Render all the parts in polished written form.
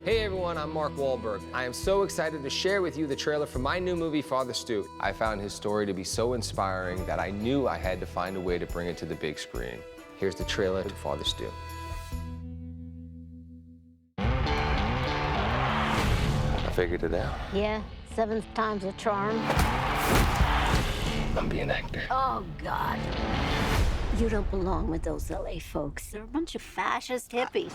Hey everyone, I'm Mark Wahlberg. I am so excited to share with you the trailer for my new movie, Father Stu. I found his story to be so inspiring that I knew I had to find a way to bring it to the big screen. Here's the trailer to Father Stu. I figured it out. Yeah, seventh time's a charm. I'm being an actor. Oh, God. You don't belong with those LA folks. They're a bunch of fascist hippies.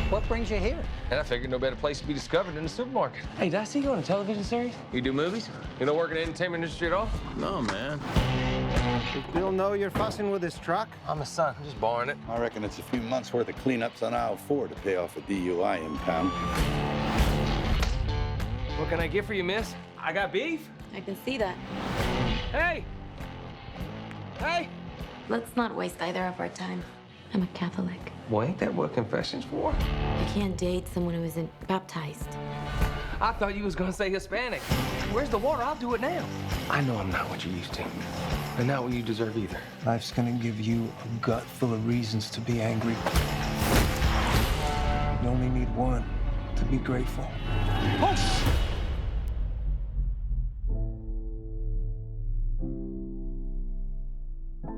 What brings you here? And I figured no better place to be discovered than the supermarket. Hey, did I see you on a television series? You do movies? You don't work in the entertainment industry at all? No, man. Does Bill know you're fussing with his truck? I'm his son. I'm just borrowing it. I reckon it's a few months' worth of cleanups on aisle 4 to pay off a DUI impound. What can I get for you, miss? I got beef. I can see that. Hey! Hey! Let's not waste either of our time. I'm a Catholic. Well, ain't that what confession's for? You can't date someone who isn't baptized. I thought you was gonna say Hispanic. Where's the water? I'll do it now. I know I'm not what you used to, and not what you deserve either. Life's gonna give you a gut full of reasons to be angry. You only need one to be grateful. Oh,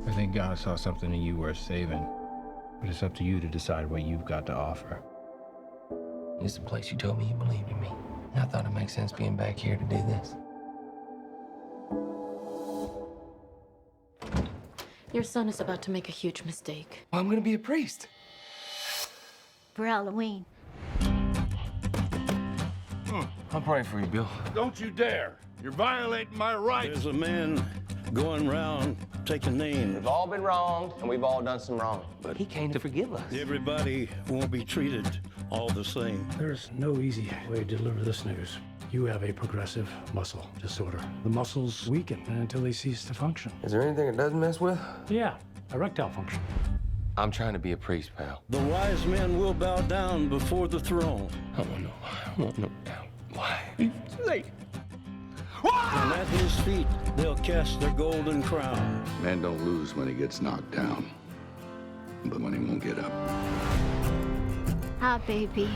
I think God saw something in you worth saving, but it's up to you to decide what you've got to offer. It's the place you told me you believed in me. I thought it makes sense being back here to do this. Your son is about to make a huge mistake. Well, I'm gonna be a priest. For Halloween. I'm praying for you, Bill. Don't you dare! You're violating my rights! There's a man going round taking names. We've all been wronged, and we've all done some wrong. But he came to forgive us. Everybody won't be treated all the same. There's no easy way to deliver this news. You have a progressive muscle disorder. The muscles weaken until they cease to function. Is there anything it doesn't mess with? Yeah, erectile function. I'm trying to be a priest, pal. The wise men will bow down before the throne. I want no. I want no doubt. Why? Like, And at his feet, they'll cast their golden crown. Man don't lose when he gets knocked down, but when he won't get up. Hi, baby.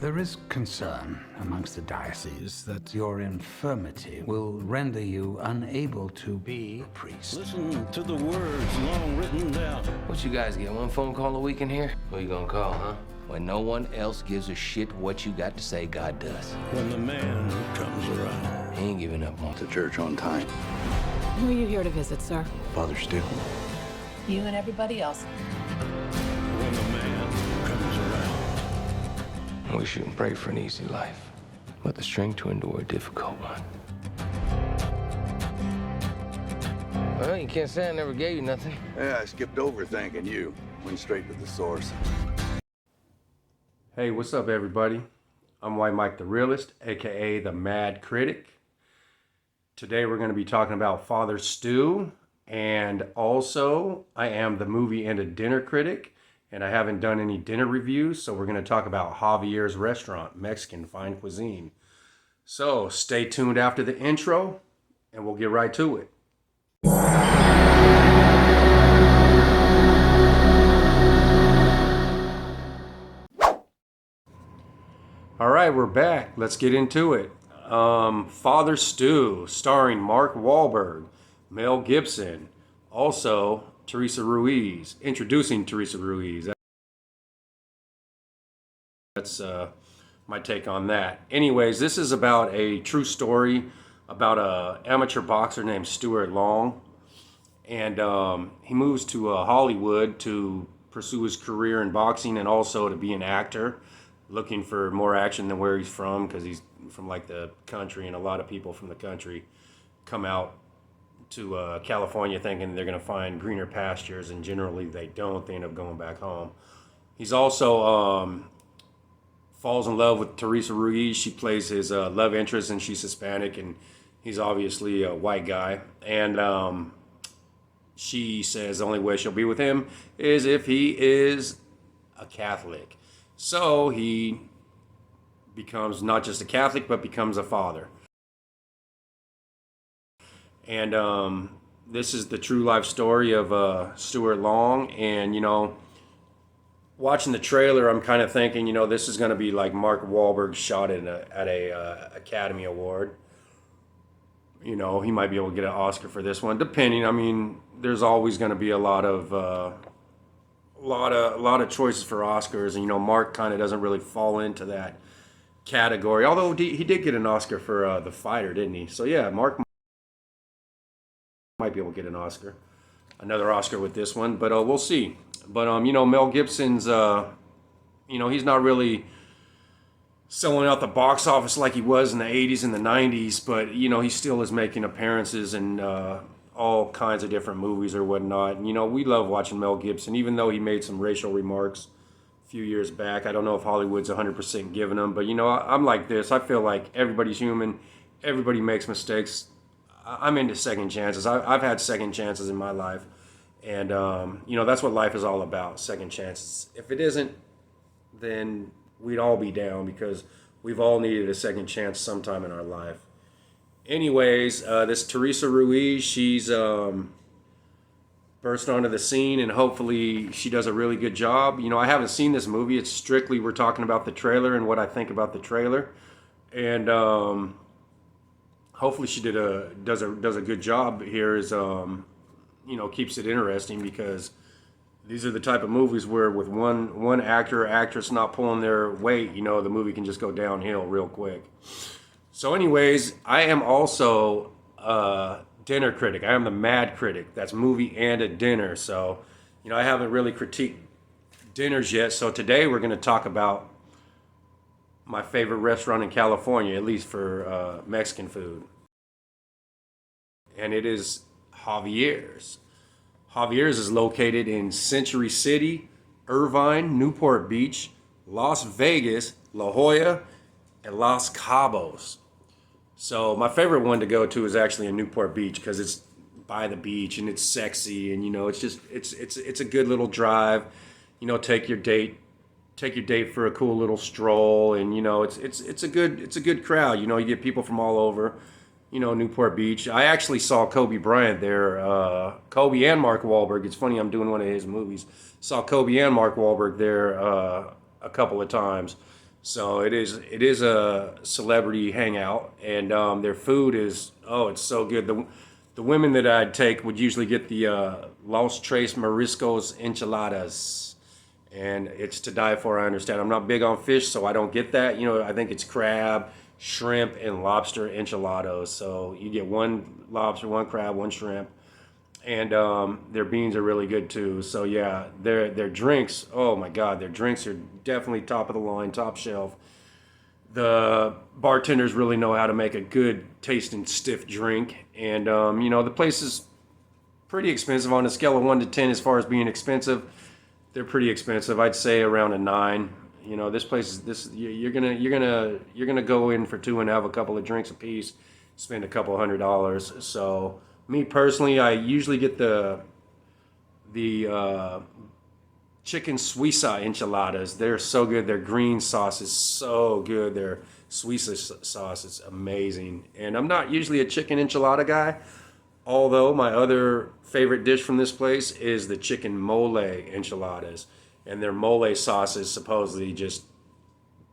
There is concern amongst the diocese that your infirmity will render you unable to be a priest. Listen to the words long written down. what you guys get? One phone call a week in here? Who you gonna call, huh? When no one else gives a shit what you got to say, God does. When the man comes around. He ain't giving up on To church on time. Who are you here to visit, sir? Father Stu. You and everybody else. When the man comes around. We shouldn't pray for an easy life, but the strength to endure a difficult one. Well, you can't say I never gave you nothing. Yeah, I skipped over thanking you. Went straight to the source. Hey, what's up, everybody? I'm White Mike the Realist, aka the Mad Critic. Today we're going to be talking about Father Stu, and also I am the movie and a dinner critic, and I haven't done any dinner reviews, so we're going to talk about Javier's restaurant, Mexican fine cuisine. So stay tuned after the intro, and we'll get right to it. All right, we're back. Let's get into it. Father Stu, starring Mark Wahlberg, Mel Gibson, also Teresa Ruiz. Introducing Teresa Ruiz. That's my take on that. Anyways, this is about a true story about a amateur boxer named Stuart Long, and he moves to Hollywood to pursue his career in boxing and also to be an actor, looking for more action than where he's from, because he's from like the country, and a lot of people from the country come out to California thinking they're going to find greener pastures, and generally they don't. They end up going back home. He's also falls in love with Teresa Ruiz. She plays his love interest, and she's Hispanic, and he's obviously a white guy. And she says the only way she'll be with him is if he is a Catholic. So he becomes not just a Catholic, but becomes a father. And this is the true life story of Stuart Long. And, you know, watching the trailer, I'm kind of thinking, this is going to be like Mark Wahlberg shot at a Academy Award. He might be able to get an Oscar for this one, depending. I mean, there's always going to be a lot of choices for Oscars, and Mark kind of doesn't really fall into that category. Although he did get an Oscar for The Fighter, didn't he? So yeah, Mark might be able to get an Oscar, another Oscar with this one, but we'll see. But Mel Gibson's he's not really selling out the box office like he was in the 80s and the 90s, but he still is making appearances in all kinds of different movies or whatnot. And, we love watching Mel Gibson, even though he made some racial remarks a few years back. I don't know if Hollywood's 100% giving him, but I'm like this. I feel like everybody's human. Everybody makes mistakes. I'm into second chances. I've had second chances in my life. And, that's what life is all about, second chances. If it isn't, then we'd all be down because we've all needed a second chance sometime in our life. Anyways, this Teresa Ruiz, she's burst onto the scene, and hopefully she does a really good job. I haven't seen this movie. It's strictly we're talking about the trailer and what I think about the trailer. And hopefully she does a good job here. Keeps it interesting, because these are the type of movies where with one actor or actress not pulling their weight, the movie can just go downhill real quick. So anyways, I am also a dinner critic. I am the Maad critic. That's movie and a dinner. So, I haven't really critiqued dinners yet. So today we're going to talk about my favorite restaurant in California, at least for Mexican food. And it is Javier's. Javier's is located in Century City, Irvine, Newport Beach, Las Vegas, La Jolla, and Los Cabos. So my favorite one to go to is actually in Newport Beach, because it's by the beach and it's sexy, and it's a good little drive. Take your date for a cool little stroll, and it's a good crowd. You get people from all over. Newport Beach. I actually saw Kobe Bryant there. Kobe and Mark Wahlberg. It's funny, I'm doing one of his movies. Saw Kobe and Mark Wahlberg there a couple of times. So it is a celebrity hangout, and their food is, it's so good. The women that I'd take would usually get the Los Tres Mariscos enchiladas, and it's to die for. I understand. I'm not big on fish, so I don't get that. I think it's crab, shrimp, and lobster enchiladas. So you get one lobster, one crab, one shrimp, and their beans are really good too. So yeah, their drinks, oh my God, their drinks are definitely top of the line, top shelf. The bartenders really know how to make a good tasting stiff drink, and the place is pretty expensive on a scale of 1 to 10 as far as being expensive. They're pretty expensive. I'd say around a 9. This place is you're gonna go in for 2 and have a couple of drinks apiece, spend a couple $100. So me personally, I usually get the chicken Suiza enchiladas. They're so good. Their green sauce is so good. Their Suiza sauce is amazing. And I'm not usually a chicken enchilada guy, although my other favorite dish from this place is the chicken mole enchiladas. And their mole sauce is supposedly just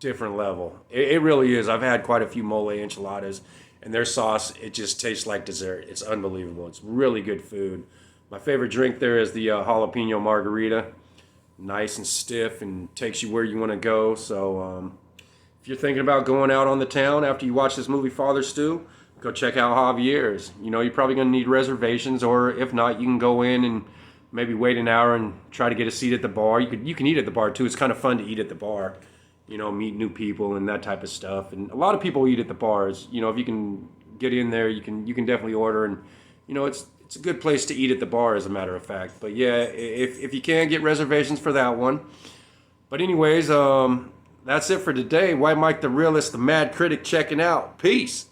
different level. It really is. I've had quite a few mole enchiladas, and their sauce, it just tastes like dessert. It's unbelievable. It's really good food. My favorite drink there is the jalapeno margarita. Nice and stiff and takes you where you want to go. So if you're thinking about going out on the town after you watch this movie, Father Stew, go check out Javier's. You're probably going to need reservations, or if not, you can go in and maybe wait an hour and try to get a seat at the bar. You can eat at the bar too. It's kind of fun to eat at the bar, meet new people and that type of stuff. And a lot of people eat at the bars. If you can get in there, you can definitely order. And it's a good place to eat at the bar, as a matter of fact. But yeah, if you can, get reservations for that one. But anyways, that's it for today. White Mike the Realist, the Mad Critic, checking out. Peace.